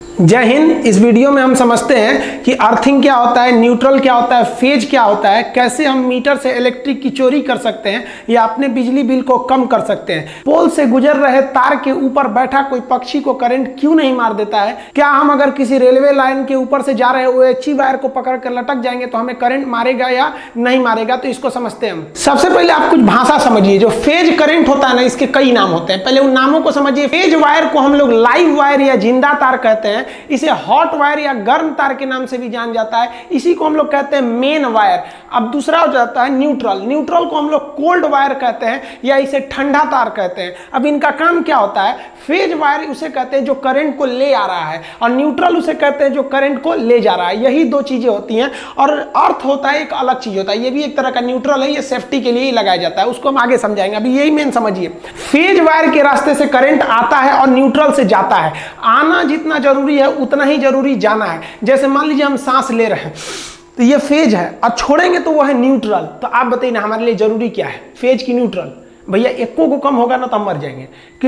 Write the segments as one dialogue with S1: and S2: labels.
S1: जय हिंद। इस वीडियो में हम समझते हैं कि अर्थिंग क्या होता है, न्यूट्रल क्या होता है, फेज क्या होता है, कैसे हम मीटर से इलेक्ट्रिक की चोरी कर सकते हैं या अपने बिजली बिल को कम कर सकते हैं। पोल से गुजर रहे तार के ऊपर बैठा कोई पक्षी को करंट क्यों नहीं मार देता है। क्या हम अगर किसी रेलवे लाइन के ऊपर से जा रहे OHE वायर को पकड़ कर लटक जाएंगे तो हमें करंट मारेगा या नहीं मारेगा। तो इसको समझते हैं हम। सबसे पहले आप कुछ भाषा समझिए। जो फेज करंट होता है ना, इसके कई नाम होते हैं। पहले उन नामों को समझिए। फेज वायर को हम लोग लाइव वायर या जिंदा तार कहते हैं। इसे हॉट वायर या गर्म तार के नाम से भी जान जाता है। इसी को हम लोग कहते हैं मेन वायर। अब दूसरा हो जाता है न्यूट्रल। न्यूट्रल को हम लोग कोल्ड वायर कहते हैं या इसे ठंडा तार कहते हैं। अब इनका काम क्या होता है। फेज वायर उसे कहते हैं जो करंट को ले आ रहा है, और न्यूट्रल उसे कहते हैं जो करंट को ले जा रहा है। यही दो चीजें होती हैं। और अर्थ होता है एक अलग चीज होता है। ये भी एक तरह का न्यूट्रल है, ये सेफ्टी के लिए ही लगाया जाता है। उसको हम आगे समझाएंगे। अभी यही मेन समझिए। फेज वायर के रास्ते से करंट आता है और न्यूट्रल से जाता है। आना जितना जरूरी है उतना ही जरूरी जाना है। जैसे मान लीजिए हम सांस ले रहे हैं तो ये फेज है, और छोड़ेंगे तो वो है न्यूट्रल। तो आप बताइए ना, हमारे लिए जरूरी क्या है, फेज की न्यूट्रल। भैया एको को कम होगा ना तो हम मर जाएंगे। कि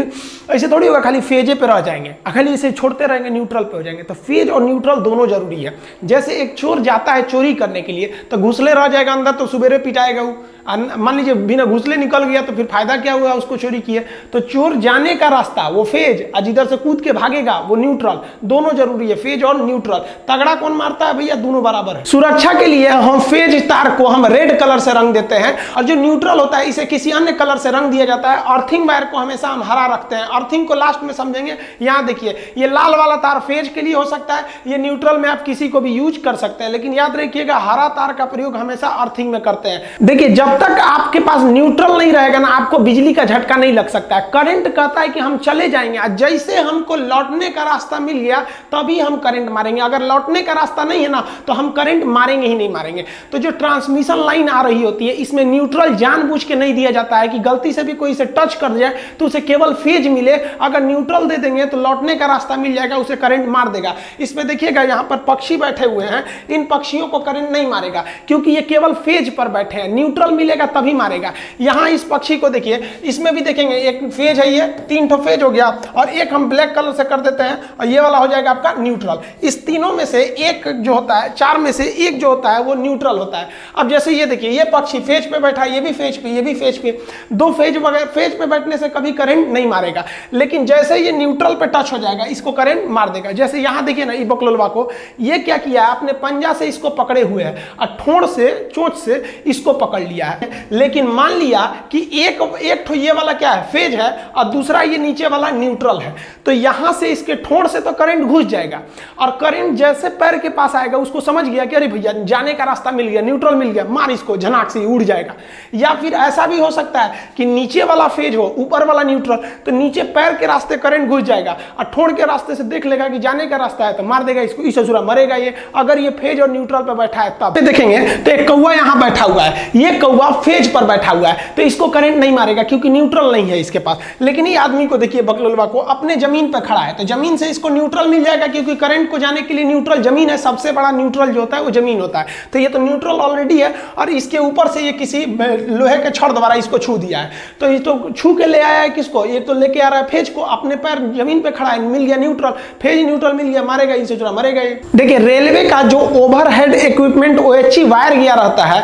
S1: ऐसे थोड़ी होगा खाली फेजे पे रह जाएंगे, खाली इसे छोड़ते रहेंगे न्यूट्रल पे हो जाएंगे। तो फेज और न्यूट्रल दोनों जरूरी है। जैसे एक चोर जाता है चोरी करने के लिए तो घुसले रह जाएगा अंदर तो सुबेरे पिटाएगा वो। मान लीजिए बिना घुसले निकल गया तो फिर फायदा क्या हुआ, उसको चोरी किए। तो चोर जाने का रास्ता वो फेज, और जिधर से कूद के भागेगा वो न्यूट्रल। दोनों जरूरी है, फेज और न्यूट्रल। तगड़ा कौन मारता है भैया, दोनों बराबर है। सुरक्षा के लिए हम फेज तार को हम रेड कलर से रंग देते हैं, और जो न्यूट्रल होता है इसे किसी अन्य कलर से रंग दिया जाता है। अर्थिंग वायर को हमेशा हम हरा रखते हैं। अर्थिंग को लास्ट में समझेंगे। यहाँ देखिए, ये लाल वाला तार फेज के लिए हो सकता है, ये न्यूट्रल में आप किसी को भी यूज कर सकते हैं, लेकिन याद रखिएगा हरा तार का प्रयोग हमेशा अर्थिंग में करते हैं। देखिए, जब तक आपके पास न्यूट्रल नहीं रहेगा ना, आपको बिजली का झटका नहीं लग सकता है। करंट कहता है कि हम चले जाएंगे, जैसे हमको लौटने का रास्ता मिल गया तभी हम करंट मारेंगे। अगर लौटने का रास्ता नहीं है ना तो हम करंट मारेंगे ही नहीं मारेंगे। तो जो ट्रांसमिशन लाइन आ रही होती है इसमें न्यूट्रल जानबूझ के नहीं दिया जाता है कि गलती से भी कोई इसे टच कर जाए तो उसे केवल फेज मिले। अगर न्यूट्रल दे देंगे तो लौटने का रास्ता मिल जाएगा, उसे करंट मार देगा। इसमें देखिएगा यहाँ पर पक्षी बैठे हुए हैं, इन पक्षियों को करंट नहीं मारेगा क्योंकि ये केवल फेज पर बैठे हैं। न्यूट्रल मिलेगा तभी मारेगा। यहाँ इस पक्षी को देखिए, इसमें भी देखेंगे एक फेज है, ये 3 ठो फेज हो गया, और एक हम ब्लैक कलर से कर देते हैं और ये वाला हो जाएगा आपका न्यूट्रल। इस तीनों में से एक जो होता है, 4 में से एक जो होता है वो न्यूट्रल होता है। अब जैसे ये देखिए, ये पक्षी फेज पे बैठा है, ये भी फेज पे, ये भी फेज पे। 2 फेज वगैरह फेज पे बैठने से कभी करंट नहीं मारेगा, लेकिन जैसे ये न्यूट्रल पे टच हो जाएगा इसको करंट मार देगा। जैसे यहाँ देखिए ना, ये बकलोलवा को ये क्या किया है, अपने पंजा से इसको पकड़े हुए है और ठोड़ से, चोंच से इसको पकड़ लिया है। लेकिन मान लिया कि एक ठो ये वाला क्या है, फेज है, और दूसरा ये नीचे वाला न्यूट्रल है। तो यहां से इसके ठोड़ से तो करंट घुस जाएगा, और करंट जैसे पैर के पास आएगा उसको समझ गया कि अरे भैया जाने का रास्ता मिल गया, न्यूट्रल मिल गया, मार इसको, झनाक से उड़ जाएगा। या फिर ऐसा भी हो सकता है कि नीचे वाला फेज हो, ऊपर वाला न्यूट्रल, तो नीचे पैर के रास्ते करंट घुस जाएगा और ठोड़ के रास्ते से देख लेगा कि जाने का रास्ता है तो मार देगा इसको, इस ससुरा मरेगा ये। अगर ये फेज और न्यूट्रल पर बैठा है तब देखेंगे तो एक कौवा यहां बैठा हुआ है, ये कौवा फेज पर बैठा हुआ है तो इसको करंट नहीं मारेगा क्योंकि न्यूट्रल नहीं है इसके पास। लेकिन ये आदमी को देखिए, बकलोलवा को, अपने जमीन पर खड़ा है तो जमीन से इसको न्यूट्रल मिल जाएगा क्योंकि करंट को जाने के लिए न्यूट्रल जमीन है। सबसे बड़ा न्यूट्रल जो होता है वो जमीन होता है। तो ये तो न्यूट्रल ऑलरेडी है, और इसके ऊपर से ये किसी लोहे के छड़ द्वारा इसको छू दिया है। तो ये तो छू के ले आया है किसको, ये तो लेके आ रहा है फेज को। अपने पैर जमीन पे खड़ा है, मिल गया न्यूट्रल, फेज न्यूट्रल मिल गया, मारेगा इसे, चुरा मरेगा ये। देखिए, रेलवे का जो ओवरहेड इक्विपमेंट OHE वायर गया रहता है,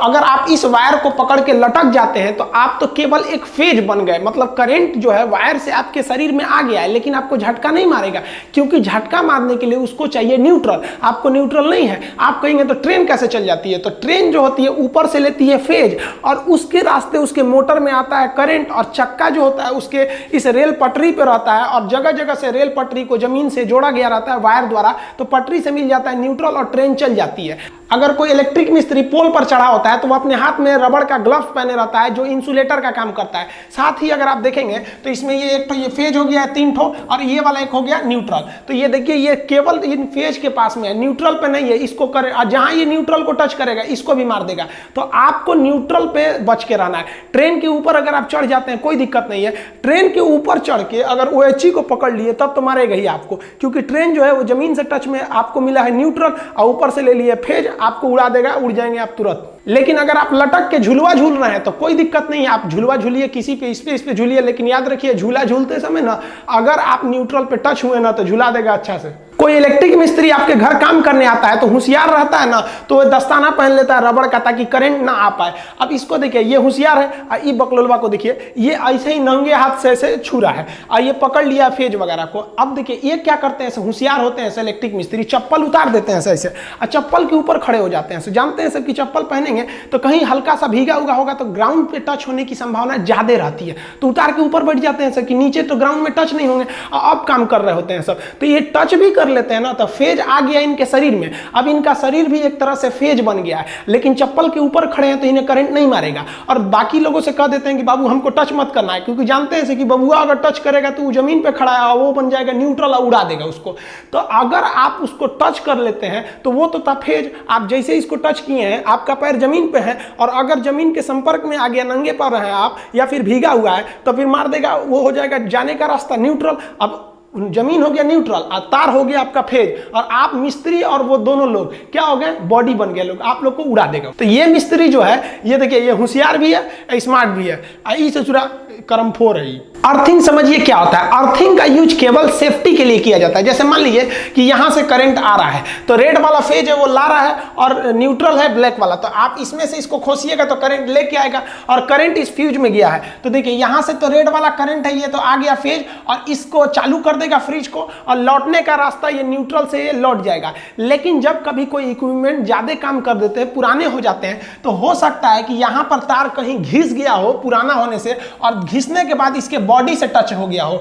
S1: अगर आप इस वायर को पकड़ के लटक जाते हैं तो आप तो केवल एक फेज बन गए। मतलब करंट जो है वायर से आपके शरीर में आ गया है, लेकिन आपको झटका नहीं मारेगा क्योंकि झटका मारने के लिए उसको चाहिए न्यूट्रल। आपको न्यूट्रल नहीं है। आप कहेंगे तो ट्रेन कैसे चल जाती है, तो ट्रेन जो होती है ऊपर से लेती है फेज, और उसके रास्ते उसके मोटर में आता है करंट, और चक्का जो होता है उसके इस रेल पटरी पे रहता है, और जगह जगह से रेल पटरी को जमीन से जोड़ा गया रहता है वायर द्वारा। तो पटरी से मिल जाता है न्यूट्रल और ट्रेन चल जाती है। अगर कोई इलेक्ट्रिक मिस्त्री पोल पर चढ़ा होता है तो वो अपने हाथ में रबड़ का ग्लव्स पहने रहता है जो इंसुलेटर का काम करता है। साथ ही अगर आप देखेंगे तो इसमें ये एक तो ये फेज हो गया है 3 ठो, और ये वाला एक हो गया न्यूट्रल। तो ये देखिए, ये केवल इन फेज के पास में है, न्यूट्रल पे नहीं है। इसको करे, जहां ये न्यूट्रल को टच करेगा इसको भी मार देगा। तो आपको न्यूट्रल पे बच के रहना है। ट्रेन के ऊपर अगर आप चढ़ जाते हैं कोई दिक्कत नहीं है। ट्रेन के ऊपर चढ़ के अगर OHE को पकड़ लिए तब तो मारेगा ही आपको, क्योंकि ट्रेन जो है वो जमीन से टच में, आपको मिला है न्यूट्रल और ऊपर से ले लिए फेज, आपको उड़ा देगा, उड़ जाएंगे आप तुरंत। लेकिन अगर आप लटक के झुलवा झूल रहे हैं तो कोई दिक्कत नहीं है, आप झुलवा झूलिए, किसी पे इस पे झूलिए, लेकिन याद रखिए झूला झूलते समय ना अगर आप न्यूट्रल पे टच हुए ना तो झुला देगा अच्छा से। कोई इलेक्ट्रिक मिस्त्री आपके घर काम करने आता है तो होशियार रहता है ना, तो वो दस्ताना पहन लेता है रबड़ का ताकि करंट ना आ पाए। अब इसको देखिए, ये होशियार है, और ये बकलोलवा को देखिए, ये ऐसे ही नंगे हाथ से ऐसे छू रहा है और ये पकड़ लिया फेज वगैरह को। अब देखिए ये क्या करते हैं, ऐसे होशियार होते हैं ऐसे इलेक्ट्रिक मिस्त्री, चप्पल उतार देते हैं ऐसे और चप्पल के ऊपर खड़े हो जाते हैं। जानते हैं सब कि चप्पल पहनेंगे तो कहीं हल्का सा भीगा हुआ होगा तो ग्राउंड पे टच होने की संभावना ज्यादा रहती है, तो उतार के ऊपर बैठ जाते हैं सब कि नीचे तो ग्राउंड में टच नहीं होंगे। अब काम कर रहे होते हैं सब, तो ये टच भी कर लेते हैं ना तो फेज आ गया इनके शरीर में। अब इनका शरीर भी एक तरह से फेज बन गया है, लेकिन चप्पल के ऊपर खड़े हैं तो इन्हें करंट नहीं मारेगा। और बाकी लोगों से कह देते हैं कि बाबू हमको टच मत करना है, क्योंकि जानते हैं कि बबुआ अगर टच करेगा तो वो जमीन पे खड़ा है, वो बन जाएगा न्यूट्रल और उड़ा देगा उसको। तो अगर आप उसको टच कर लेते हैं तो वो तो था फेज, आप जैसे इसको टच किए हैं आपका पैर जमीन पे है और अगर जमीन के संपर्क में आ गया, नंगे पैर हैं आप या फिर भीगा हुआ है तो फिर मार देगा, वो हो जाएगा जाने का रास्ता न्यूट्रल। अब जमीन हो गया न्यूट्रल और तार हो गया आपका फेज, और आप मिस्त्री और वो दोनों लोग क्या हो गए, बॉडी बन गए लोग, आप लोग को उड़ा देगा। तो ये मिस्त्री जो है ये देखिए ये होशियार भी है, स्मार्ट भी है, इससे जुड़ा कर्मफोर है। अर्थिंग समझिए क्या होता है। अर्थिंग का यूज केवल सेफ्टी के लिए किया जाता है। जैसे मान लीजिए कि यहां से करंट आ रहा है तो रेड वाला फेज है वो ला रहा है और न्यूट्रल है ब्लैक वाला, तो आप इसमें से इसको खोसिएगा तो करंट लेके आएगा और करंट इस फ्यूज में गया है। तो देखिए यहां से तो रेड वाला करंट है, ये तो आ गया फेज और इसको चालू कर देगा फ्रिज को और लौटने का रास्ता ये न्यूट्रल से ये लौट जाएगा। लेकिन जब कभी कोई इक्विपमेंट ज्यादा काम कर देते हैं, पुराने हो जाते हैं, तो हो सकता है कि यहां पर तार कहीं घिस गया हो पुराना होने से और घिसने के बाद इसके बॉडी से टच हो गया हो।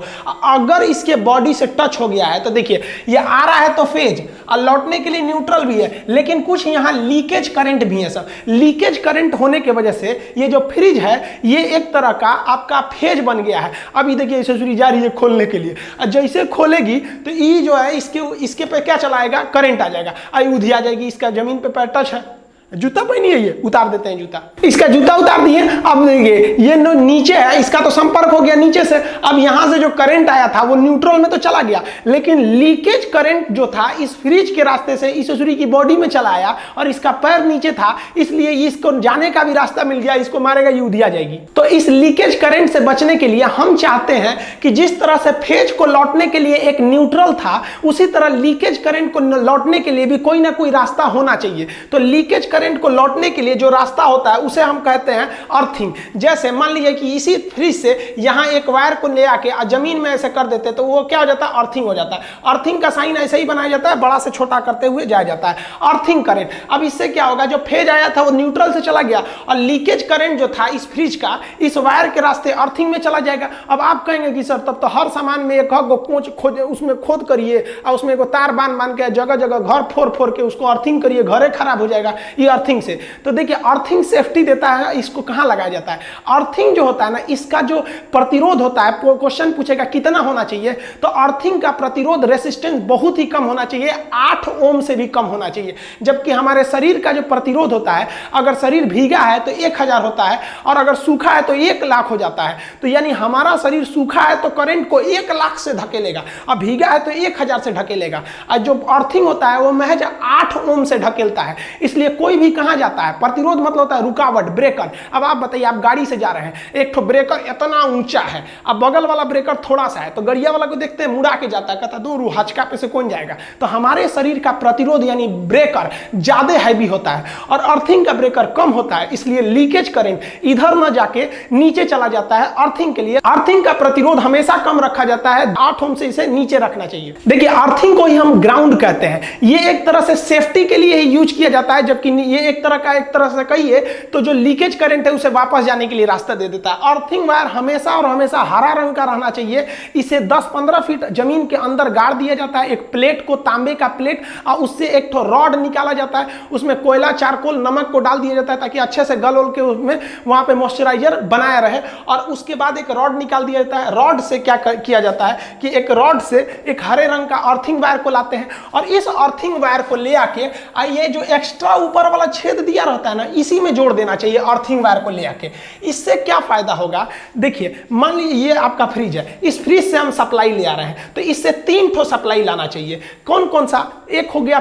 S1: अगर इसके बॉडी से टच हो गया है तो देखिए ये आ रहा है तो फेज और लौटने के लिए न्यूट्रल भी है, लेकिन कुछ यहां लीकेज करंट भी है। सब लीकेज करंट होने की वजह से ये जो फ्रिज है ये एक तरह का आपका फेज बन गया है। अभी देखिए इसे सूरी जा रही है खोलने के लिए, जैसे खोलेगी तो ये जो है इसके पे क्या चलाएगा, करंट आ जाएगा, आई उधिया जाएगी। इसका जमीन पे पैर टच है, जूता पहनी है, ये उतार देते हैं जूता, इसका जूता उतार दिए। अब देखिए ये नीचे है, इसका तो संपर्क हो गया नीचे से, अब यहां से जो करंट आया था वो न्यूट्रल में तो चला गया, लेकिन लीकेज करंट जो था इस फ्रिज के रास्ते से इस सूरी की बॉडी में चला आया और इसका पैर नीचे था, इसलिए इसको जाने का भी रास्ता मिल गया, इसको मारेगा ये उधिया जाएगी। तो इस लीकेज करंट से बचने के लिए हम चाहते हैं कि जिस तरह से फेज को लौटने के लिए एक न्यूट्रल था, उसी तरह लीकेज करंट को लौटने के लिए भी कोई ना कोई रास्ता होना चाहिए। तो लीकेज करंट को लौटने के लिए जो रास्ता होता है उसे हम कहते हैं अर्थिंग। जैसे मान लीजिए कि इसी फ्रिज से यहां एक वायर को ले आके जमीन में ऐसे कर देते तो वो क्या हो जाता है, अर्थिंग हो जाता है। अर्थिंग का साइन ऐसे ही बनाया जाता है, बड़ा से छोटा करते हुए जाया जाता है, अर्थिंग करंट। अब इससे क्या होगा, जो फेज आया था वो न्यूट्रल से चला गया और लीकेज करंट जो था इस फ्रिज का इस वायर के रास्ते अर्थिंग में चला जाएगा। अब आप कहेंगे कि सर तब तो हर सामान में एक उसमें खोद करिए और उसमें एक तार बांध के जगह जगह घर फोड़ के उसको अर्थिंग करिए, घरे खराब हो जाएगा ये अर्थिंग से। तो देखिए अर्थिंग सेफ्टी देता है, इसको कहां लगाया जाता है। अर्थिंग जो होता है ना, इसका जो प्रतिरोध होता है, क्वेश्चन पूछेगा कितना होना चाहिए, तो अर्थिंग का प्रतिरोध रेसिस्टेंस बहुत ही कम होना चाहिए, 8 ओम से भी कम होना चाहिए। जबकि हमारे शरीर का जो प्रतिरोध होता है, अगर शरीर भीगा है तो 1000 होता है और अगर सूखा है तो 1 लाख हो जाता है। तो यानी हमारा शरीर सूखा है तो करंट को 1 लाख से धकेलेगा और भीगा है तो 1000 से ढकेलेगा। और जो अर्थिंग होता है वो महज 8 ओम से ढकेलता है। इसलिए कोई भी कहां जाता है, प्रतिरोध मतलब होता है रुकावट, ब्रेकर। अब आप बताइए, आप गाड़ी से जा रहे हैं, एक ठो ब्रेकर इतना ऊंचा है, अब बगल वाला ब्रेकर थोड़ा सा है, तो गड़िया वाला को देखते हैं मुड़ा के जाता है, कहता दूर हचका पे से कौन जाएगा। तो हमारे शरीर का प्रतिरोध यानी ब्रेकर ज्यादा हैवी होता है और अर्थिंग का ब्रेकर कम होता है, इसलिए लीकेज करंट इधर न जाके नीचे चला जाता है। अर्थिंग के लिए अर्थिंग का प्रतिरोध हमेशा कम रखा जाता है, 8 ओम से इसे नीचे रखना चाहिए। देखिए अर्थिंग को ही हम ग्राउंड कहते हैं, ये एक तरह से सेफ्टी के लिए ही यूज किया जाता है, जबकि ये एक तरह से कहिए तो जो लीकेज करंट है उसे वापस जाने के लिए रास्ता दे देता है। अर्थिंग वायर हमेशा और हमेशा हरा रंग का रहना चाहिए। इसे 10-15 फीट जमीन के अंदर गाड़ दिया जाता है, एक प्लेट को, तांबे का प्लेट, और उससे एक ठो रॉड निकाला जाता है, उसमें कोयला, चारकोल, नमक को डाल दिया जाता है ताकि अच्छे से गल के उसमें वहां पे मॉइस्चराइजर बनाया रहे। और उसके बाद एक रॉड निकाल दिया जाता है। रॉड से क्या किया जाता है कि एक रॉड से एक हरे रंग का अर्थिंग वायर को लाते हैं और इस अर्थिंग वायर को ले आके ये जो एक्स्ट्रा ऊपर वाला छेद दिया रहता है ना, इसी में जोड़ देना चाहिए अर्थिंग वायर को ले आके। इससे क्या फायदा होगा, देखिए मान लीजिए ये आपका फ्रिज है, इस फ्रिज से हम सप्लाई ले आ रहे हैं, तो इससे 3 ठो सप्लाई लाना चाहिए। कौन कौन सा, एक हो गया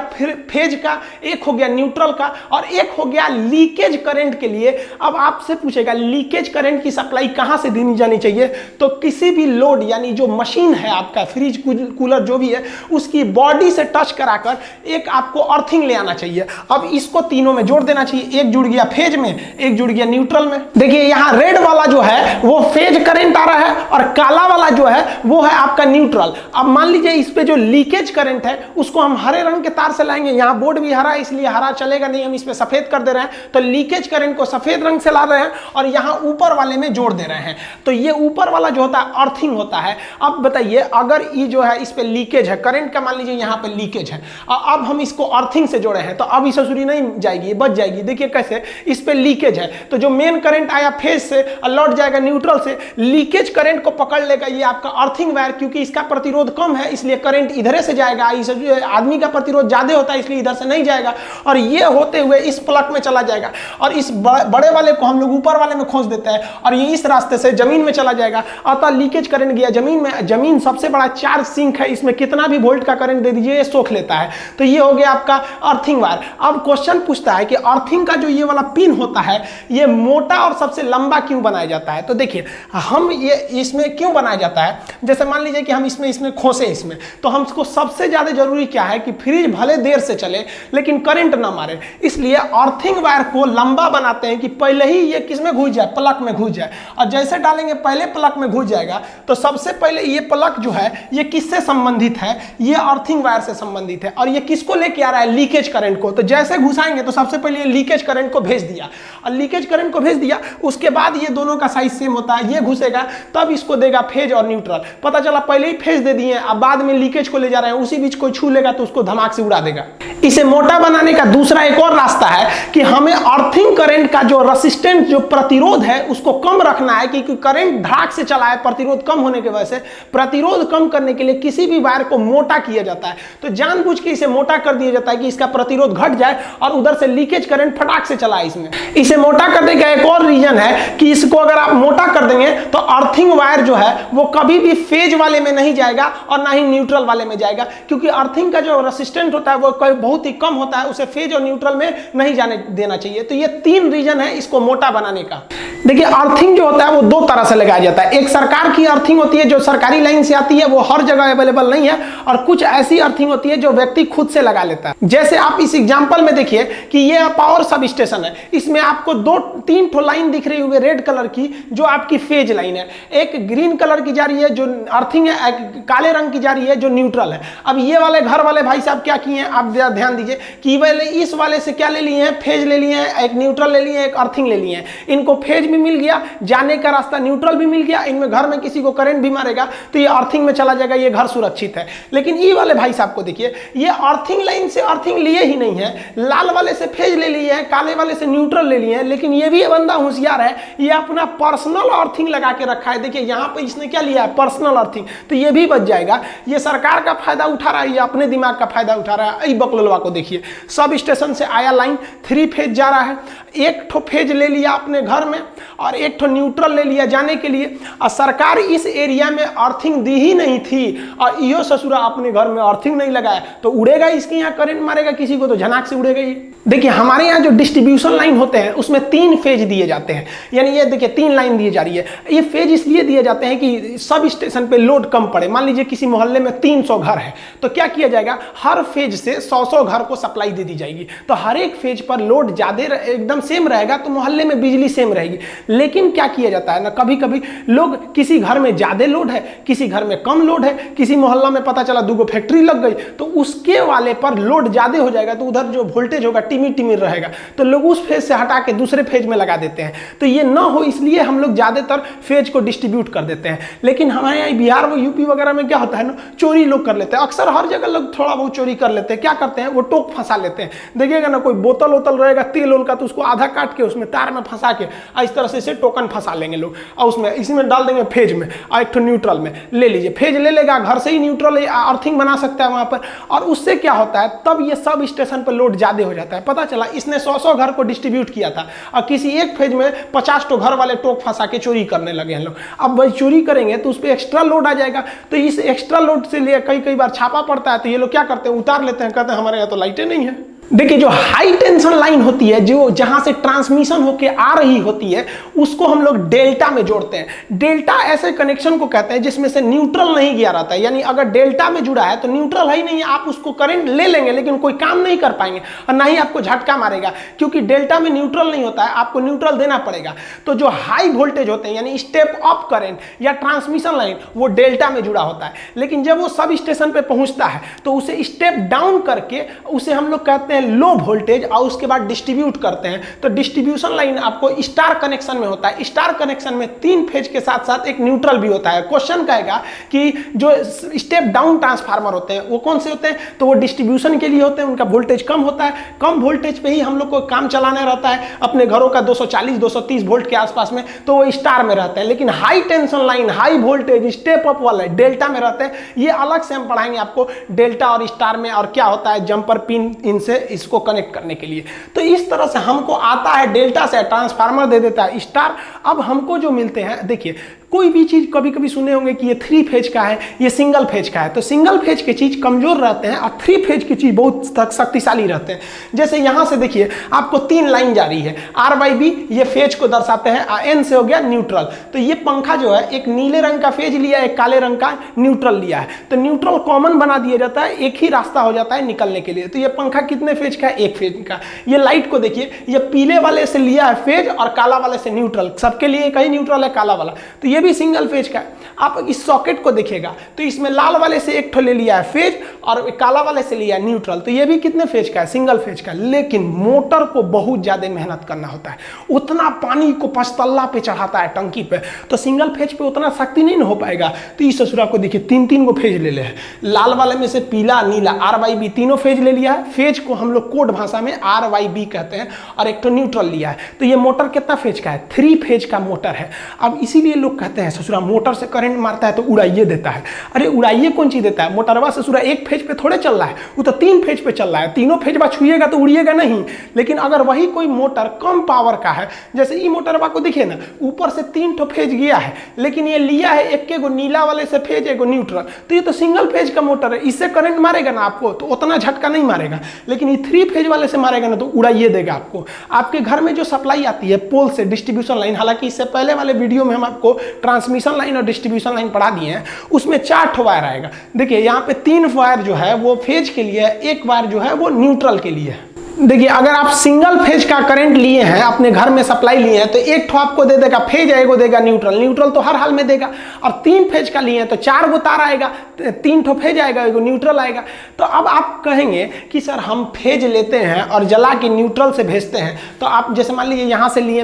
S1: फेज का, एक हो गया न्यूट्रल का, और एक हो गया लीकेज करंट के लिए। अब आपसे पूछेगा लीकेज करंट की सप्लाई कहां से देनी जानी चाहिए, तो किसी भी लोड यानी जो मशीन है आपका फ्रिज कूलर जो भी है उसकी बॉडी से टच कराकर एक आपको अर्थिंग ले आना चाहिए। अब इसको तीनों में जोड़ देना चाहिए, एक जुड़ गया फेज में, एक जुड़ गया न्यूट्रल में। देखिए यहां रेड वाला जो है वो फेज करंट आ रहा है और काला वाला जो है वो है आपका न्यूट्रल। अब मान लीजिए इस पे जो लीकेज करंट है उसको हम हरे रंग के तार से लाएंगे, यहां बोर्ड भी हरा है इसलिए हरा चलेगा नहीं, हम इस पे सफेद कर दे रहे हैं, तो लीकेज करंट को सफेद रंग से ला रहे हैं और यहां ऊपर वाले में जोड़ दे रहे हैं। तो ये ऊपर वाला जो होता है अर्थिंग होता है। अब बताइए अगर ये जो है इस पे लीकेज है करंट का, मान लीजिए यहां पे लीकेज है, अब हम इसको अर्थिंग से जोड़े हैं तो अब ये ससुरी नहीं जाएगी, बच जाएगी। देखिए कैसे, इस पे लीकेज है तो जो मेन करंट आया फेज से लौट जाएगा न्यूट्रल से, लीकेज करंट को पकड़ लेगा ये आपका अर्थिंग वायर, क्योंकि इसका प्रतिरोध कम है इसलिए करंट इधर से जाएगा, इस आदमी का प्रतिरोध ज्यादा होता है इसलिए इधर से नहीं जाएगा, और ये होते हुए इस प्लग में चला जाएगा, और इस बड़े वाले को हम लोग ऊपर वाले में खोस देते हैं और ये इस रास्ते से जमीन में चला जाएगा। अतः लीकेज करंट गया जमीन में, जमीन सबसे बड़ा चार्ज सिंक है, इसमें कितना भी वोल्ट का करंट दे दीजिए ये सोख लेता है। तो ये हो गया आपका अर्थिंग वायर। अब क्वेश्चन पूछता है कि अर्थिंग का जो ये वाला पिन होता है ये मोटा और सबसे लंबा क्यों बनाया जाता है, तो देखिए हम ये इसमें क्यों बनाया जाता है, जैसे मान लीजिए कि हम इसमें खोसे इसमें, तो हमको सबसे ज्यादा जरूरी क्या है कि फ्रिज भले देर से चले लेकिन करंट ना मारे, इसलिए अर्थिंग वायर को लंबा बनाते हैं कि पहले ही ये किसमें घुस जाए, प्लग में घुस जाए, और जैसे डालेंगे पहले प्लग में घुस जाएगा तो सबसे पहले ये प्लग जो है ये किससे संबंधित है, ये अर्थिंग वायर से संबंधित है, और ये किसको लेके आ रहा है, लीकेज करंट को। तो जैसे घुसाएंगे तो सबसे पहले ये लीकेज करंट को भेज दिया, और लीकेज करंट को भेज दिया उसके बाद ये दोनों का साइज सेम होता है, ये घुसेगा तब इसको देगा फेज और न्यूट्रल। पता चला पहले ही फेज दे दिए अब बाद में लीकेज को ले जा रहे हैं, उसी बीच कोई छू लेगा तो उसको धमाक से उड़ा देगा। इसे मोटा बनाने का दूसरा एक और रास्ता है कि हमें अर्थिंग करंट का जो रेसिस्टेंट जो प्रतिरोध है उसको कम रखना है, क्योंकि करंट धड़ाक से चला है, प्रतिरोध कम होने की वजह से प्रतिरोध कम करने के लिए किसी भी वायर को मोटा किया जाता है। तो जानबूझ के इसे मोटा कर दिया जाता है कि इसका प्रतिरोध घट जाए और उधर से लीकेज करंट फटाक से चला। इसमें इसे मोटा करने का एक और रीजन है कि इसको अगर आप मोटा कर देंगे तो अर्थिंग वायर जो है वो कभी भी फेज वाले में नहीं जाएगा और ना ही न्यूट्रल वाले में जाएगा, क्योंकि अर्थिंग का जो रेसिस्टेंट होता है वो बहुत ही कम होता है, उसे फेज और न्यूट्रल में नहीं जाने देना चाहिए। तो ये 3 रीजन है इसको मोटा बनाने का। देखिए अर्थिंग जो होता है वो 2 तरह से लगाया जाता है, एक सरकार की अर्थिंग होती है जो सरकारी लाइन से आती है, वो हर जगह अवेलेबल नहीं है, और कुछ ऐसी अर्थिंग होती है जो व्यक्ति खुद से लगा लेता है। जैसे आप इस एग्जांपल में देखिए कि ये पावर सब स्टेशन है, इसमें आपको 2-3 ठो लाइन दिख रही होगी रेड कलर की जो आपकी फेज लाइन है, एक ग्रीन कलर की जा रही है जो अर्थिंग है, एक काले रंग की जा रही है जो न्यूट्रल है। अब ये वाले घर वाले भाई साहब क्या किए हैं, आप ध्यान दीजिए कि वाले इस वाले से क्या ले लिए हैं, फेज ले लिए हैं, एक न्यूट्रल ले लिए हैं, एक अर्थिंग ले लिए हैं। इनको फेज भी मिल गया, जाने का रास्ता न्यूट्रल भी मिल गया, इनमें घर में किसी को करंट भी मारेगा तो ये अर्थिंग में चला जाएगा, ये घर सुरक्षित है। लेकिन ये वाले भाई साहब को देखिए, ये अर्थिंग लाइन से अर्थिंग लिए ही नहीं है, लाल वाले से फेज ले लिए हैं, काले वाले से न्यूट्रल ले लिए हैं, लेकिन ये भी बंदा होशियार है, ये अपना पर्सनल अर्थिंग लगा के रखा है। देखिए यहाँ पे इसने क्या लिया है, पर्सनल अर्थिंग, तो ये भी बच जाएगा। ये सरकार का फायदा उठा रहा है, ये अपने दिमाग का फायदा उठा रहा है। बकलोलवा को देखिए, सब स्टेशन से आया लाइन 3 फेज जा रहा है, एक ठो फेज ले लिया अपने घर में और एक ठो न्यूट्रल ले लिया जाने के लिए, और सरकार इस एरिया में अर्थिंग दी ही नहीं थी और यो ससुरा अपने घर में अर्थिंग नहीं लगाया तो उड़ेगा, इसके यहाँ करंट मारेगा किसी को तो झनाक से उड़ेगा ही। देखिए हमारे यहाँ जो डिस्ट्रीब्यूशन लाइन होते हैं उसमें 3 फेज दिए जाते हैं, यानी ये देखिए 3 लाइन दी जा रही है। ये फेज इसलिए दिए जाते हैं कि सब स्टेशन पे लोड कम पड़े। मान लीजिए किसी मोहल्ले में 300 घर है तो क्या किया जाएगा, हर फेज से 100-100 घर को सप्लाई दे दी जाएगी, तो हर एक फेज पर लोड ज्यादा एकदम सेम रहेगा तो मोहल्ले में बिजली सेम रहेगी। लेकिन क्या किया जाता है ना, कभी कभी लोग किसी घर में ज्यादा लोड है, किसी घर में कम लोड है, किसी मोहल्ला में पता चला 2 फैक्ट्री लग गई तो उसके वाले पर लोड ज्यादा हो जाएगा तो उधर जो वोल्टेज होगा टिमिर टिमिर रहेगा, तो लोग उस फेज से हटा के दूसरे फेज में लगा देते हैं। तो ये ना हो इसलिए हम लोग ज्यादातर फेज को डिस्ट्रीब्यूट कर देते हैं। लेकिन हमारे यहाँ बिहार व यूपी वगैरह में क्या होता है ना, चोरी लोग कर लेते हैं, अक्सर हर जगह लोग थोड़ा बहुत चोरी कर लेते हैं। क्या करते हैं, वो टोक फंसा लेते हैं। देखिएगा ना कोई बोतल वोतल रहेगा तेल ओल का तो उसको आधा काट के उसमें तार में फंसा के इस तरह से इसे टोकन फंसा लेंगे लोग, और उसमें इसी में डाल देंगे फेज में और एक तो न्यूट्रल में ले लीजिए, फेज ले लेगा, घर से ही न्यूट्रल अर्थिंग बना सकता है वहां पर। और उससे क्या होता है, तब ये सब स्टेशन पर लोड ज्यादा हो जाता है। पता चला इसने 100 घर को डिस्ट्रीब्यूट किया था और किसी एक फेज में 50 तो घर वाले टोक फंसा के चोरी करने लगे हैं लोग। अब भाई चोरी करेंगे तो उस पर एक्स्ट्रा लोड आ जाएगा, तो इस एक्स्ट्रा लोड से लिए कई बार छापा पड़ता है, तो ये लोग क्या करते हैं, उतार लेते हैं, कहते हैं हमारे यहाँ तो लाइटें नहीं है। देखिए जो हाई टेंशन लाइन होती है, जो जहां से ट्रांसमिशन होके आ रही होती है, उसको हम लोग डेल्टा में जोड़ते हैं। डेल्टा ऐसे कनेक्शन को कहते हैं जिसमें से न्यूट्रल नहीं गया रहता है, यानी अगर डेल्टा में जुड़ा है तो न्यूट्रल है ही नहीं है, आप उसको करंट ले लेंगे लेकिन कोई काम नहीं कर पाएंगे और ना ही आपको झटका मारेगा, क्योंकि डेल्टा में न्यूट्रल नहीं होता है, आपको न्यूट्रल देना पड़ेगा। तो जो हाई वोल्टेज होते हैं यानी स्टेप अप करंट या ट्रांसमिशन लाइन, वो डेल्टा में जुड़ा होता है। लेकिन जब वो सब स्टेशन पे पहुंचता है तो उसे स्टेप डाउन करके उसे हम लोग कहते हैं लो वोल्टेज, और उसके बाद डिस्ट्रीब्यूट करते हैं। तो डिस्ट्रीब्यूशन लाइन आपको स्टार कनेक्शन में होता है। स्टार कनेक्शन में 3 फेज के साथ साथ एक न्यूट्रल भी होता है। क्वेश्चन कहेगा कि जो स्टेप डाउन ट्रांसफार्मर होते हैं वो कौन से होते हैं, तो वो डिस्ट्रीब्यूशन के लिए होते हैं, उनका वोल्टेज कम होता है। कम वोल्टेज पे ही हम लोग को काम चलाना रहता है अपने घरों का 240-230 वोल्ट के आसपास में, तो वो स्टार में रहते हैं। लेकिन high tension line, high voltage, step up वाले डेल्टा में रहते हैं। ये अलग से हम पढ़ाएंगे आपको डेल्टा और स्टार में, और क्या होता है जंपर पिन इनसे इसको कनेक्ट करने के लिए। तो इस तरह से हमको आता है डेल्टा से ट्रांसफार्मर दे देता है स्टार। अब हमको जो मिलते हैं, देखिए कोई भी चीज कभी कभी सुने होंगे कि ये 3 फेज का है, ये सिंगल फेज का है, तो सिंगल फेज की चीज कमजोर रहते हैं और 3 फेज की चीज बहुत शक्तिशाली रहते हैं। जैसे यहां से देखिए आपको 3 लाइन जा रही है, आर बाई बी, ये फेज को दर्शाते हैं, एन से हो गया न्यूट्रल। तो ये पंखा जो है एक नीले रंग का फेज लिया है, एक काले रंग का न्यूट्रल लिया है, तो न्यूट्रल कॉमन बना दिया जाता है, एक ही रास्ता हो जाता है निकलने के लिए। तो ये पंखा कितने फेज का है, 1 फेज का। ये लाइट को देखिए, ये पीले वाले से लिया है फेज और काला वाले से न्यूट्रल, सबके लिए एक ही न्यूट्रल है काला वाला, तो ये भी सिंगल फेज का है। आप इस सॉकेट को देखिएगा तो इसमें लाल वाले से एक ठो ले लिया है फेज और काला वाले से लिया है न्यूट्रल, तो ये भी कितने फेज का है, सिंगल फेज का। लेकिन मोटर को बहुत ज्यादा मेहनत करना होता है, उतना पानी को 5 तल्ला पे चढ़ाता है टंकी पे, तो सिंगल फेज पे उतना शक्ति नहीं हो पाएगा। तो इस ससुरा को देखिए 3-3 को फेज ले ले है, लाल वाले में से पीला, नीला, आर वाई बी तीनों फेज ले लिया है। फेज को हम लोग कोड भाषा में आर वाई बी कहते हैं, और एक तो न्यूट्रल लिया है। तो ये मोटर कितना फेज का है, 3 फेज का मोटर है। अब इसीलिए लोग कहते हैं ससुरा मोटर से करंट मारता है तो उड़ाइए देता है। अरे उड़ाइए कौन चीज देता है, मोटरवा ससुरा 1 फेज पे थोड़े चल रहा है, वो तो 3 फेज पे चल रहा है, तीनों फेज बा छुएगा तो उड़िएगा नहीं। लेकिन अगर वही कोई मोटर कम पावर का है, जैसे ये मोटरवा को देखिए ना, ऊपर से 3 ठो फेज गया है, लेकिन ये लिया है एक गो नीला वाले से फेज, एक न्यूट्रल, तो ये तो सिंगल फेज का मोटर है, इससे करंट मारेगा ना आपको तो उतना झटका नहीं मारेगा। लेकिन ये 3 फेज वाले से मारेगा ना तो उड़ाइए देगा आपको। आपके घर में जो सप्लाई आती है पोल से, डिस्ट्रीब्यूशन लाइन, हालांकि इससे पहले वाले वीडियो में हम आपको ट्रांसमिशन लाइन और डिस्ट्रीब्यूशन लाइन पढ़ा दिए हैं, उसमें 4 ठो वायर आएगा। देखिए यहाँ पे 3 वायर जो है वो फेज के लिए है, 1 वायर जो है वो न्यूट्रल के लिए है। देखिए अगर आप सिंगल फेज का करंट लिए हैं, अपने घर में सप्लाई लिए हैं, तो 1 ठो आपको दे देगा फेज, एगो देगा न्यूट्रल, न्यूट्रल तो हर हाल में देगा। और 3 फेज का लिए हैं तो 4 गो तार आएगा, 3 ठो फेज आएगा, एगो न्यूट्रल आएगा। तो अब आप कहेंगे कि सर हम फेज लेते हैं और जला के न्यूट्रल से भेजते हैं, तो आप जैसे मान लीजिए यहाँ से लिए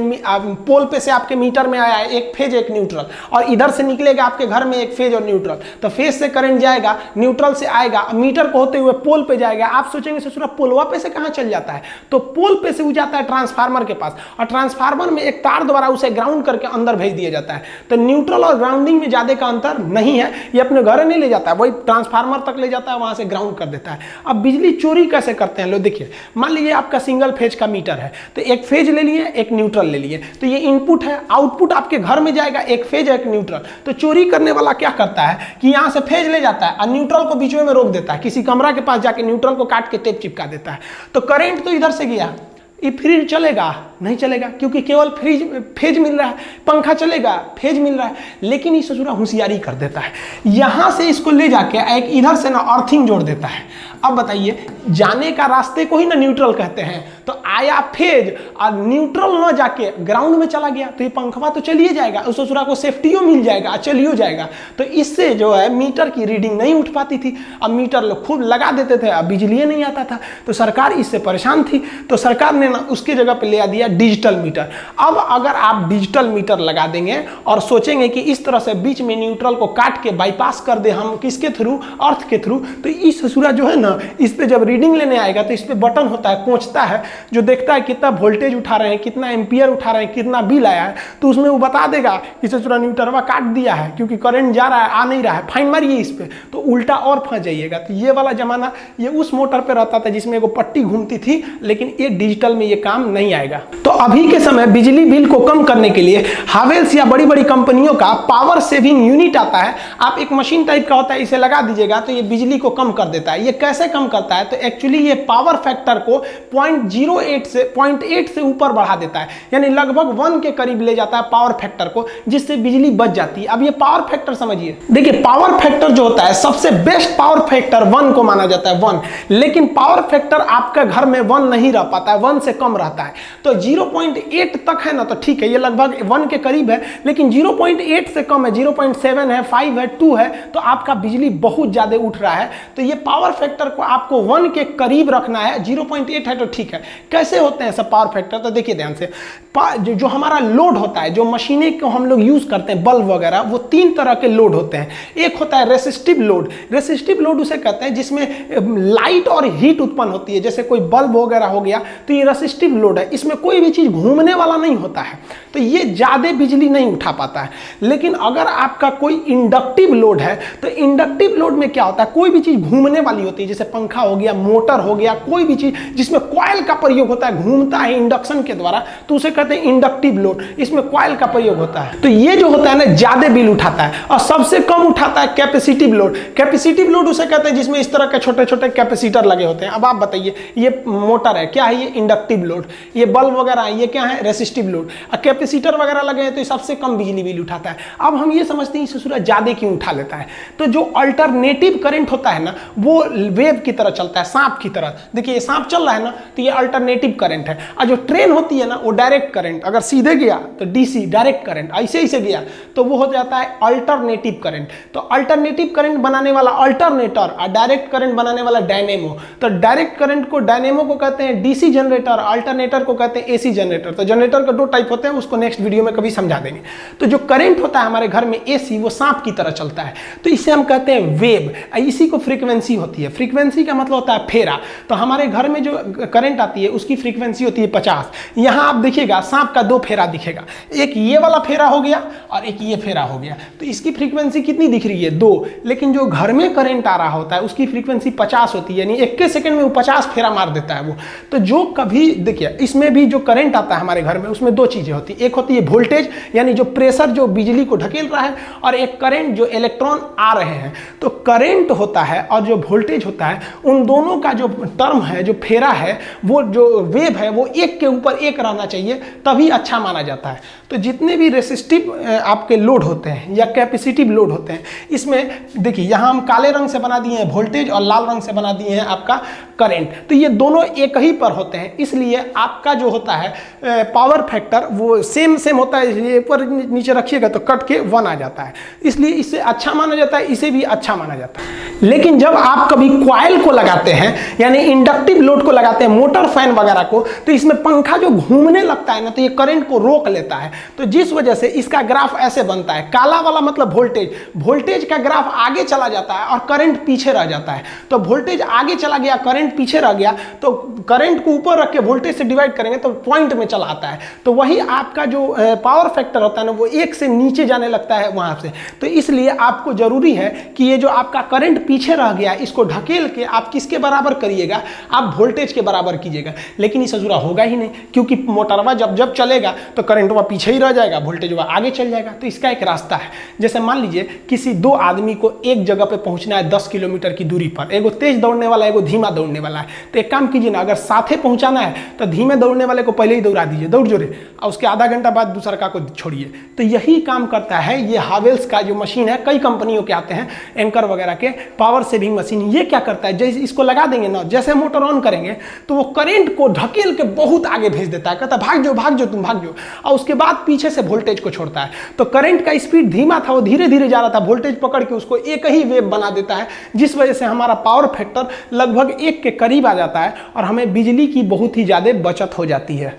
S1: पोल पे से आपके मीटर में आया है 1 फेज 1 न्यूट्रल, और इधर से निकलेगा आपके घर में 1 फेज और न्यूट्रल, तो फेज से करंट जाएगा, न्यूट्रल से आएगा, मीटर को होते हुए पोल पे जाएगा। आप सोचेंगे ससुरा पोलवा पे से कहाँ चल जाता है, तो पोल पे से वो जाता है ट्रांसफार्मर के पास, और ट्रांसफार्मर में एक तार द्वारा उसे ग्राउंड करके अंदर भेज दिया जाता है। तो न्यूट्रल और ग्राउंडिंग में ज्यादा का अंतर नहीं है, ये अपने घर नहीं ले जाता है, वही ट्रांसफार्मर तक ले जाता है, वहां से ग्राउंड कर देता है। अब बिजली चोरी कैसे करते हैं लोग, देखिए मान लीजिए आपका सिंगल फेज का मीटर है, तो 1 फेज ले लिए, 1 न्यूट्रल ले लिए, तो ये इनपुट है, आउटपुट आपके घर में जाएगा 1 फेज 1 न्यूट्रल। तो चोरी करने वाला क्या करता है कि यहाँ से फेज ले जाता है और न्यूट्रल को बीच में रोक देता है, किसी कमरा के पास जाके न्यूट्रल को काट के टेप चिपका देता है। तो करंट तो इधर से गया, ये फ्रिज चलेगा नहीं चलेगा, क्योंकि केवल फेज मिल रहा है, पंखा चलेगा फेज मिल रहा है। लेकिन ये ससुरा होशियारी कर देता है, यहां से इसको ले जाके एक इधर से ना अर्थिंग जोड़ देता है। अब बताइए, जाने का रास्ते को ही ना न्यूट्रल कहते हैं, तो आया फेज और न्यूट्रल ना जाके ग्राउंड में चला गया, तो ये पंखवा तो चलिए जाएगा, उस ससुरा को सेफ्टियो मिल जाएगा, चलियो जाएगा। तो इससे जो है मीटर की रीडिंग नहीं उठ पाती थी। अब मीटर लोग खूब लगा देते थे, अब बिजली नहीं आता था, तो सरकार इससे परेशान थी, तो सरकार ने ना उसकी जगह पे ले दिया डिजिटल मीटर। अब अगर आप डिजिटल मीटर लगा देंगे और सोचेंगे कि इस तरह से बीच में न्यूट्रल को काट के बाईपास कर दे हम, किसके थ्रू, अर्थ के थ्रू, तो इस ससुरा जो है ना, इस पे जब रीडिंग लेने आएगा तो इस पे बटन होता है, कोंचता है, जो देखता है कितना वोल्टेज उठा रहे हैं, कितना एम्पियर उठा रहे हैं, कितना बिल आया है, तो उसमें वो बता देगा कि ससुरा न्यूटरवा काट दिया है क्योंकि करंट जा रहा है, आ नहीं रहा है, फाइन मारिए इस पे, तो उल्टा और फंस जाइएगा। तो ये वाला जमाना ये उस मोटर पे रहता था जिसमें एगो पट्टी घूमती थी, लेकिन ये डिजिटल में ये काम नहीं आएगा। तो अभी के समय बिजली बिल को कम करने के लिए हावेल्स या बड़ी बड़ी कंपनियों का पावर सेविंग यूनिट आता है। आप एक मशीन टाइप का होता है, इसे लगा दीजिएगा तो ये बिजली को कम कर देता है। ये कैसे कम करता है? तो एक्चुअली ये पावर फैक्टर को 0.8 से ऊपर बढ़ा देता है, यानी लगभग 1 के करीब ले जाता है पावर फैक्टर को, जिससे बिजली बच जाती है। अब ये पावर फैक्टर समझिए, देखिए पावर फैक्टर जो होता है सबसे बेस्ट पावर फैक्टर 1 को माना जाता है, 1। लेकिन पावर फैक्टर आपके घर में 1 नहीं रह पाता है, 1 से कम रहता है। तो 0.8 तक है ना तो ठीक है, ये लगभग 1 के करीब है। लेकिन 0.8 से कम है, 0.7 है, 5 है, 2 है, तो आपका बिजली बहुत ज्यादा उठ रहा है। तो ये पावर फैक्टर को आपको 1 के करीब रखना है। 0.8 है तो ठीक है। कैसे होते हैं सब पावर फैक्टर? तो देखिए ध्यान से, जो हमारा लोड होता है, जो मशीनें को हम लोग यूज करते हैं, बल्ब वगैरह, वो 3 तरह के लोड होते हैं। एक होता है रेसिस्टिव लोड। रेसिस्टिव लोड उसे कहते हैं जिसमें लाइट और हीट उत्पन्न होती है, जैसे कोई बल्ब वगैरह हो गया तो ये रेसिस्टिव लोड है। इसमें कोई भी चीज घूमने वाला नहीं होता है, तो ये ज्यादा बिजली नहीं उठा पाता है। लेकिन अगर आपका कोई इंडक्टिव लोड है, तो इंडक्टिव लोड में क्या होता है, कोई भी चीज घूमने वाली होती है, जैसे पंखा हो गया, मोटर हो गया, कोई भी चीज जिसमें कॉइल का प्रयोग होता है, घूमता है इंडक्शन के द्वारा, तो उसे कहते हैं इंडक्टिव लोड। इसमें कॉइल का प्रयोग होता है। तो ये जो होता है ना ज्यादा बिल उठाता है। और सबसे कम उठाता है कैपेसिटिव लोड। कैपेसिटिव लोड उसे कहते हैं जिसमें इस तरह के छोटे छोटे कैपेसिटर लगे होते हैं। अब आप बताइए, ये मोटर है, क्या है? ये इंडक्टिव लोड। ये बल्ब वगैरह है, ये क्या है? Resistive load. और कैपेसिटर वगैरह लगे हैं तो ये सबसे कम बिजली बिल उठाता है। अब हम ये समझते हैं ससुरा ज्यादा क्यों उठा लेता है। तो जो अल्टरनेटिव करंट होता है ना, वो वेव की तरह चलता है, सांप की तरह। देखिए ये सांप चल रहा है ना, तो ये अल्टरनेटिव करंट है। और जो ट्रेन होती है ना, वो डायरेक्ट करंट, अगर सीधे गया तो डीसी डायरेक्ट करंट, ऐसे ही से गया तो वो हो जाता है अल्टरनेटिव करंट। तो अल्टरनेटिव करंट बनाने वाला अल्टरनेटर और डायरेक्ट करंट बनाने वाला डायनेमो। तो डायरेक्ट करंट को, डायनेमो को कहते हैं डीसी जनरेटर, अल्टरनेटर को कहते हैं एसी जनरेटर। तो जनरेटर का 2 टाइप होते हैं, उसको नेक्स्ट वीडियो में कभी समझा देंगे। तो जो करंट होता है हमारे घर में एसी, वो सांप की तरह चलता है, तो इसे हम कहते हैं वेव। इसी को फ्रीक्वेंसी होती है। फ्रीक्वेंसी का मतलब होता है फेरा। तो हमारे घर में जो करंट आती है उसकी फ्रीक्वेंसी होती है 50। यहां आप देखिएगा सांप का 2 फेरा दिखेगा, एक ये वाला फेरा हो गया और एक ये फेरा हो गया। तो इसकी फ्रीक्वेंसी कितनी दिख रही है? 2। लेकिन जो घर में करंट आ रहा होता है उसकी फ्रीक्वेंसी 50 होती है, यानी 1 सेकंड में वो 50 फेरा मार देता है वो। तो जो कभी देखिए, इसमें भी जो करंट आता है हमारे घर में, उसमें 2 चीजें होती है। एक होती है वोल्टेज, यानी जो प्रेशर जो बिजली को ढकेल रहा है, और एक करंट जो इलेक्ट्रॉन आ रहे हैं। तो करंट होता है और जो वोल्टेज होता है, उन दोनों का जो टर्म है, जो फेरा है, वो जो वेव है, वो 1 के ऊपर 1 रहना चाहिए, तभी अच्छा माना जाता है। तो जितने भी रेसिस्टिव आपके लोड होते हैं या कैपेसिटिव लोड होते हैं, इसमें देखिए यहाँ हम काले रंग से बना दिए हैं वोल्टेज और लाल रंग से बना दिए हैं आपका करंट। तो ये दोनों एक ही पर होते हैं, इसलिए आपका जो होता है पावर फैक्टर वो सेम होता है। इसलिए ऊपर नीचे रखिएगा तो कट के 1 आ जाता है, इसलिए इससे अच्छा माना जाता है, इसे भी अच्छा माना जाता है। लेकिन जब आप कभी कॉइल को लगाते हैं, यानी इंडक्टिव लोड को लगाते हैं, मोटर फैन वगैरह को, तो इसमें पंखा जो घूमने लगता है ना, तो ये करंट को रोक लेता है। तो जिस वजह से इसका ग्राफ ऐसे बनता है। काला वाला मतलब वोल्टेज, वोल्टेज का ग्राफ आगे चला जाता है और करंट पीछे रह जाता है। तो वोल्टेज आगे चला गया, करंट पीछे रह गया, तो करंट को ऊपर रख के वोल्टेज से डिवाइड करेंगे तो पॉइंट में चला आता है। तो वही आपका जो पावर फैक्टर होता है ना, वो 1 से नीचे जाने लगता है वहां से। तो इसलिए आपको जरूरी है कि ये जो आपका करंट पीछे रह गया, इसको ढकेल के आप किसके बराबर करिएगा? आप वोल्टेज के बराबर कीजिएगा। लेकिन इस अधूरा होगा ही नहीं, क्योंकि मोटरवा जब चलेगा तो करंटवा पीछे ही रह जाएगा, वोल्टेजवा आगे चल जाएगा। तो इसका एक रास्ता है। जैसे मान लीजिए किसी 2 आदमी को एक जगह पे पहुंचना है 10 किलोमीटर की दूरी पर, एगो तेज दौड़ने वाला, एगो धीमा दौड़ने वाला है। तो एक काम कीजिए ना, अगर साथे पहुंचाना है तो धीमे दौड़ने वाले को पहले ही दौड़ा दीजिए, दौड़ जोरे, और उसके आधा घंटा बाद दूसरा को छोड़िए। तो यही काम करता है ये हावेल्स का जो मशीन है। कई कंपनियों के आते हैं, एंकर वगैरह के पावर सेविंग मशीन। ये क्या करता है, जैसे इसको लगा देंगे ना, जैसे मोटर ऑन करेंगे तो वो करंट को ढकेल के बहुत आगे भेज देता है, कहता है भाग जाओ तुम भाग जाओ, और उसके बाद पीछे से वोल्टेज को छोड़ता है। तो करंट का स्पीड धीमा था, वो धीरे धीरे जा रहा था, वोल्टेज पकड़ के उसको एक ही वेव बना देता है, जिस वजह से हमारा पावर फैक्टर लगभग 1 के करीब आ जाता है और हमें बिजली की बहुत ही ज्यादा बचत हो जाती है।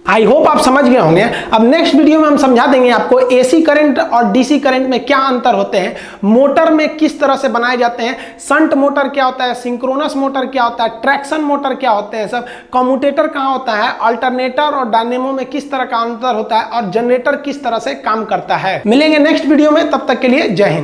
S1: आई होप आप समझ गए होंगे। अब नेक्स्ट वीडियो में हम समझा देंगे आपको एसी करंट और डीसी करंट में क्या अंतर होते हैं, मोटर में किस तरह से बनाए जाते हैं, शंट मोटर क्या होता है, सिंक्रोनस मोटर क्या होता है, ट्रैक्शन मोटर क्या होते हैं, सब कम्यूटेटर कहाँ होता है, अल्टरनेटर और डायनेमो में किस तरह का अंतर होता है और जनरेटर किस तरह से काम करता है। मिलेंगे नेक्स्ट वीडियो में, तब तक के लिए जय हिंद।